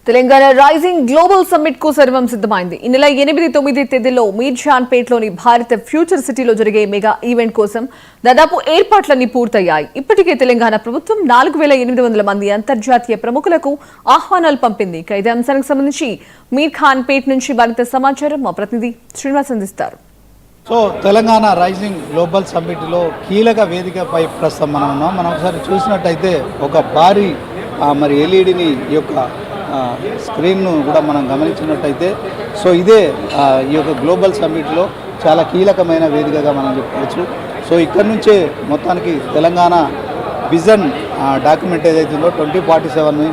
Telangana rising global summit కు సర్వం సిద్ధమైంది. ఈ నెల 8-9 తేదీల్లో మీర్జాన్పేట్లోని భారత్ ఫ్యూచర్ సిటీలో జరిగే మెగా ఈవెంట్ కోసం దాదాపు ఏర్పాట్లన్నీ పూర్తయ్యాయి. ఇప్పటికే తెలంగాణ ప్రభుత్వం 4800 మంది అంతర్జాతీయ ప్రముఖులకు ఆహ్వానాలు పంపింది. ఇదే అంశానికి సంబంధించి మీర్ఖాన్పేట్ నుంచి మరింత సమాచారం మా ప్రతినిధి శ్రీనివాస్ అందిస్తారు. సో తెలంగాణ రైజింగ్ గ్లోబల్ సమ్మిట్లో కీలక వేదికపై ప్రస్తుతం మనం ఉన్నాం. మనం ఒకసారి చూసినట్టయితే ఒక భారీ మరి ఎల్ఈడిని ఈ యొక్క స్క్రీన్ను కూడా మనం గమనించినట్టయితే సో ఇదే ఈ యొక్క గ్లోబల్ సమ్మిట్లో చాలా కీలకమైన వేదికగా మనం చెప్పుకోవచ్చు. సో ఇక్కడి నుంచే మొత్తానికి తెలంగాణ విజన్ డాక్యుమెంట్ ఏదైతుందో 2047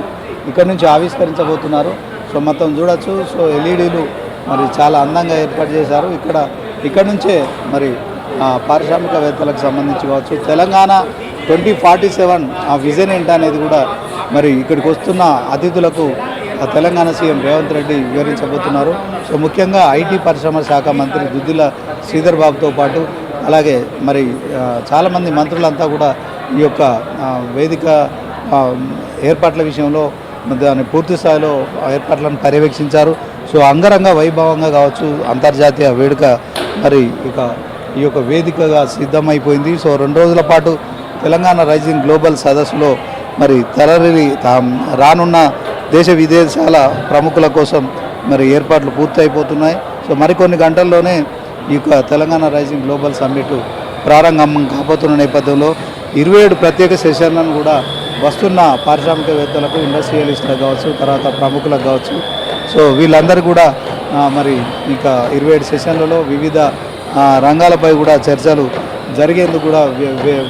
ఇక్కడ నుంచి ఆవిష్కరించబోతున్నారు. సో మొత్తం చూడొచ్చు. సో ఎల్ఈడీలు మరి చాలా అందంగా ఏర్పాటు చేశారు. ఇక్కడ నుంచే మరి పారిశ్రామికవేత్తలకు సంబంధించి కావచ్చు తెలంగాణ 2047 ఆ విజన్ ఏంటనేది కూడా మరి ఇక్కడికి వస్తున్న అతిథులకు తెలంగాణ సీఎం రేవంత్ రెడ్డి వివరించబోతున్నారు. సో ముఖ్యంగా ఐటీ పరిశ్రమ శాఖ మంత్రి దుద్దిల శ్రీధర్ బాబుతో పాటు అలాగే మరి చాలామంది మంత్రులంతా కూడా ఈ యొక్క వేదిక ఏర్పాట్ల విషయంలో దాని పూర్తి స్థాయిలో ఏర్పాట్లను పర్యవేక్షించారు. సో అంగరంగ వైభవంగా కావచ్చు అంతర్జాతీయ వేడుక మరి ఈ యొక్క వేదికగా సిద్ధమైపోయింది. సో 2 రోజుల పాటు తెలంగాణ రైజింగ్ గ్లోబల్ సదస్సులో మరి తరలి రానున్న దేశ విదేశాల ప్రముఖుల కోసం మరి ఏర్పాట్లు పూర్తి అయిపోతున్నాయి. సో మరికొన్ని గంటల్లోనే ఈ యొక్క తెలంగాణ రైజింగ్ గ్లోబల్ సమ్మిట్ ప్రారంభం కాబోతున్న నేపథ్యంలో 27 ప్రత్యేక సెషన్లను కూడా వస్తున్న పారిశ్రామికవేత్తలకు ఇండస్ట్రియలిస్టులకు కావచ్చు తర్వాత ప్రముఖులకు కావచ్చు సో వీళ్ళందరూ కూడా మరి ఇక 27 సెషన్లలో వివిధ రంగాలపై కూడా చర్చలు జరిగేందుకు కూడా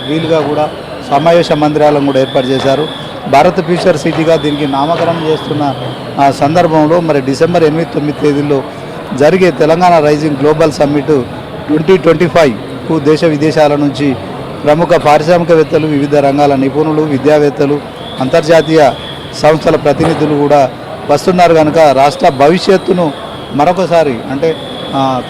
వీలుగా కూడా సమావేశ మందిరాలను కూడా ఏర్పాటు చేశారు. భారత్ ఫ్యూచర్ సిటీగా దీనికి నామకరణం చేస్తున్న సందర్భంలో మరి డిసెంబర్ 8-9 తేదీల్లో జరిగే తెలంగాణ రైజింగ్ గ్లోబల్ సమ్మిట్ 2025కు దేశ విదేశాల నుంచి ప్రముఖ పారిశ్రామికవేత్తలు వివిధ రంగాల నిపుణులు విద్యావేత్తలు అంతర్జాతీయ సంస్థల ప్రతినిధులు కూడా వస్తున్నారు. కనుక రాష్ట్ర భవిష్యత్తును మరొకసారి అంటే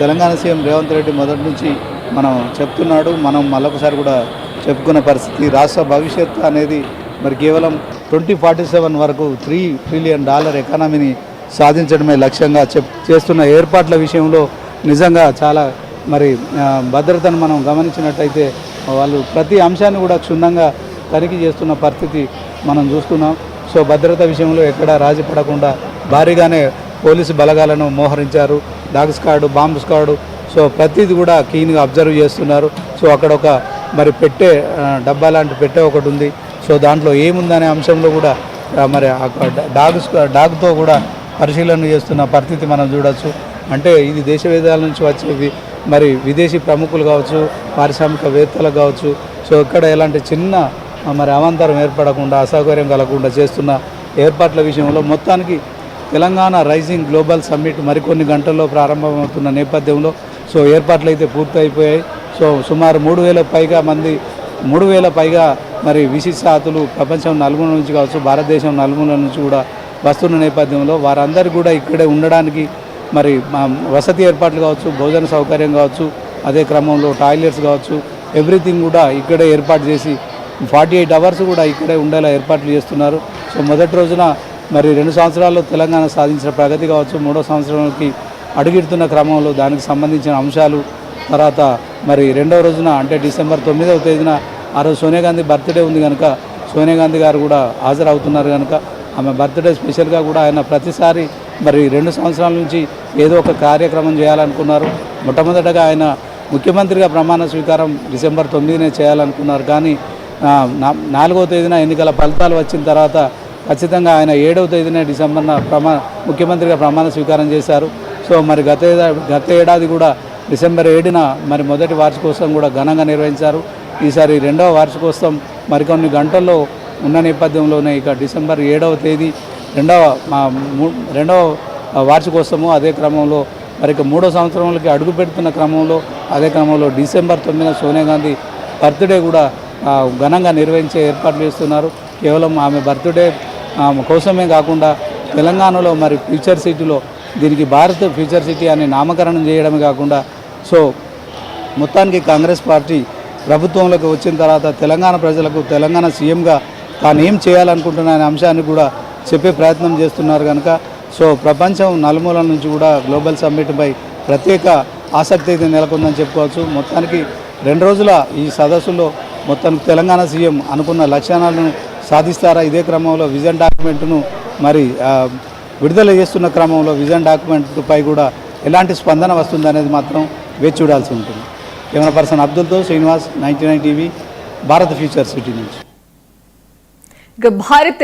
తెలంగాణ సీఎం రేవంత్ రెడ్డి మొదటి నుంచి మనం చెప్తున్నాడు. మనం మరొకసారి కూడా చెప్పుకున్న పరిస్థితి రాష్ట్ర భవిష్యత్తు అనేది మరి కేవలం 2047 వరకు $3 ట్రిలియన్ ఎకానమీని సాధించడమే లక్ష్యంగా చేస్తున్న ఏర్పాట్ల విషయంలో నిజంగా చాలా మరి భద్రతను మనం గమనించినట్టయితే వాళ్ళు ప్రతి అంశాన్ని కూడా క్షుణ్ణంగా తనిఖీ చేస్తున్న పరిస్థితి మనం చూస్తున్నాం. సో భద్రత విషయంలో ఎక్కడా రాజీ పడకుండా భారీగానే పోలీసు బలగాలను మోహరించారు. Dog squad bomb squad so ప్రతిది కూడా క్లీన్గా అబ్జర్వ్ చేస్తున్నారు. సో అక్కడ ఒక మరి డబ్బా లాంటి పెట్టె ఒకటి ఉంది. సో దాంట్లో ఏముందనే అంశంలో కూడా మరి డాగ్తో కూడా పరిశీలన చేస్తున్న పరిస్థితి మనం చూడవచ్చు. అంటే ఇది దేశ విదేశాల నుంచి వచ్చేవి మరి విదేశీ ప్రముఖులు కావచ్చు పారిశ్రామికవేత్తలు కావచ్చు. సో ఇక్కడ ఎలాంటి చిన్న మరి అవాంతరం ఏర్పడకుండా అసౌకర్యం కలగకుండా చేస్తున్న ఏర్పాట్ల విషయంలో మొత్తానికి తెలంగాణ రైజింగ్ గ్లోబల్ సమ్మిట్ మరికొన్ని గంటల్లో ప్రారంభమవుతున్న నేపథ్యంలో సో ఏర్పాట్లు అయితే పూర్తి అయిపోయాయి. సో సుమారు 3,000 పైగా మరి విశిష్ట అతిథులు ప్రపంచం నలుమూల నుంచి కావచ్చు భారతదేశం నలుమూల నుంచి కూడా వస్తున్న నేపథ్యంలో వారందరూ కూడా ఇక్కడే ఉండడానికి మరి వసతి ఏర్పాట్లు కావచ్చు భోజన సౌకర్యం కావచ్చు అదే క్రమంలో టాయిలెట్స్ కావచ్చు ఎవ్రీథింగ్ కూడా ఇక్కడే ఏర్పాటు చేసి 48 అవర్స్ కూడా ఇక్కడే ఉండేలా ఏర్పాట్లు చేస్తున్నారు. సో మొదటి రోజున మరి 2 సంవత్సరాల్లో తెలంగాణ సాధించిన ప్రగతి కావచ్చు 3వ సంవత్సరానికి అడుగిడుతున్న క్రమంలో దానికి సంబంధించిన అంశాలు తర్వాత మరి 2వ రోజున అంటే డిసెంబర్ 9వ తేదీన ఆ రోజు సోనియా గాంధీ బర్త్డే ఉంది కనుక సోనియా గాంధీ గారు కూడా హాజరవుతున్నారు కనుక ఆమె బర్త్డే స్పెషల్గా కూడా ఆయన ప్రతిసారి మరి 2 సంవత్సరాల నుంచి ఏదో ఒక కార్యక్రమం చేయాలనుకున్నారు. మొట్టమొదటగా ఆయన ముఖ్యమంత్రిగా ప్రమాణ స్వీకారం డిసెంబర్ 9నే చేయాలనుకున్నారు. కానీ 4వ తేదీన ఎన్నికల ఫలితాలు వచ్చిన తర్వాత ఖచ్చితంగా ఆయన 7వ తేదీనే ముఖ్యమంత్రిగా ప్రమాణ స్వీకారం చేశారు. సో మరి గత ఏడాది కూడా డిసెంబర్ 7న మరి మొదటి వార్షికోత్సవం కూడా ఘనంగా నిర్వహించారు. ఈసారి 2వ వార్షికోత్సవం మరికొన్ని గంటల్లో ఉన్న నేపథ్యంలోనే ఇక డిసెంబర్ 7వ తేదీ రెండవ వార్షికోత్సవము అదే క్రమంలో మరి 3వ సంవత్సరంలోకి అడుగు పెడుతున్న క్రమంలో అదే క్రమంలో డిసెంబర్ 9న సోనియా గాంధీ బర్త్డే కూడా ఘనంగా నిర్వహించే ఏర్పాట్లు చేస్తున్నారు. కేవలం ఆమె బర్త్డే కోసమే కాకుండా తెలంగాణలో మరి ఫ్యూచర్ సిటీలో దీనికి భారత్ ఫ్యూచర్ సిటీ అని నామకరణం చేయడమే కాకుండా సో మొత్తానికి కాంగ్రెస్ పార్టీ ప్రభుత్వంలోకి వచ్చిన తర్వాత తెలంగాణ ప్రజలకు తెలంగాణ సీఎంగా తాను ఏం చేయాలనుకుంటున్న అనే అంశాన్ని కూడా చెప్పే ప్రయత్నం చేస్తున్నారు కనుక సో ప్రపంచం నలుమూలల నుంచి కూడా గ్లోబల్ సమ్మిట్పై ప్రత్యేక ఆసక్తి అయితే నెలకొందని చెప్పుకోవచ్చు. మొత్తానికి 2 రోజుల ఈ సదస్సులో మొత్తానికి తెలంగాణ సీఎం అనుకున్న లక్ష్యాలను సాధిస్తారా, ఇదే క్రమంలో విజన్ డాక్యుమెంట్ను మరి విడుదల చేస్తున్న క్రమంలో విజన్ డాక్యుమెంట్పై కూడా ఎలాంటి స్పందన వస్తుందనేది మాత్రం వేచి చూడాల్సి ఉంటుంది. కెమెరా పర్సన్ అబ్దుల్తో Srinivas, 99 TV, Bharat future city నుంచి. ఇక భారత్